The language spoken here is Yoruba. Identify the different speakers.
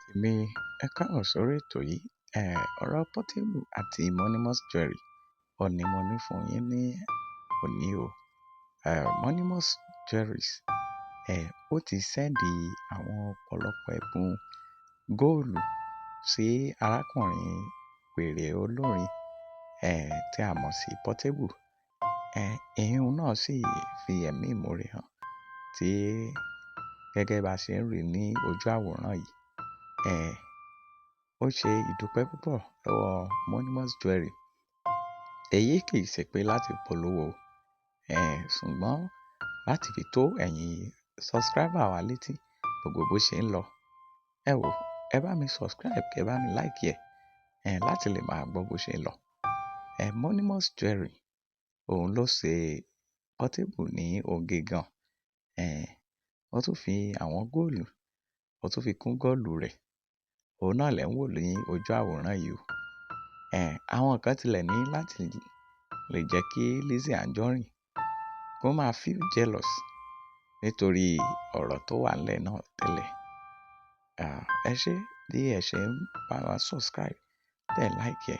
Speaker 1: tèmi, ẹ káàbọ̀ sórí ètò yìí. Ọ̀rọ̀ Portable àti Monimous Jewelry òní mo ní fún yín ní òní o. Monimous Jewelries, ó ti sẹ́ndì àwọn ọ̀pọ̀lọpọ̀ ẹ̀bùn góòlù sí arákùnrin wèrè olórin tí a mọ̀ sí Portable. Ìyún náà sì fi ẹ̀mí ìmoore hàn tí gẹ́gẹ́ bá ṣe ń rí ní ojú àwòrán yìí. Ó ṣe ìdúpẹ́ púpọ̀ lọ́wọ́ Monimous Jewelry. Èyí kì í ṣe pé láti polówó, ṣùgbọ́n láti fi tó ẹ̀yin subscriber wa létí gbogbo bó ṣe ń lọ. Ẹ wò, ẹ bá mi subscribe, kẹ bá mi like láti lè máa gbọ́ bó ṣe ń lọ. Monimous Jewelry òun ló ṣe Portable ní oge gan. Ó tún fi àwọn góòlù, ó tún fi kún góòlù rẹ̀. Òun náà lẹ̀ ń wò ní ojú àwòrán yìí o. Àwọn kan tilẹ̀ ní láti lè jẹ́ kí Lizzy Anjorin kó máa feel jealous nítorí ọ̀rọ̀ tó wà nílẹ̀ náà tẹ́lẹ̀. Ẹ ṣé bí ẹ ṣe ń bá wa subscribe, tẹ̀ like ẹ.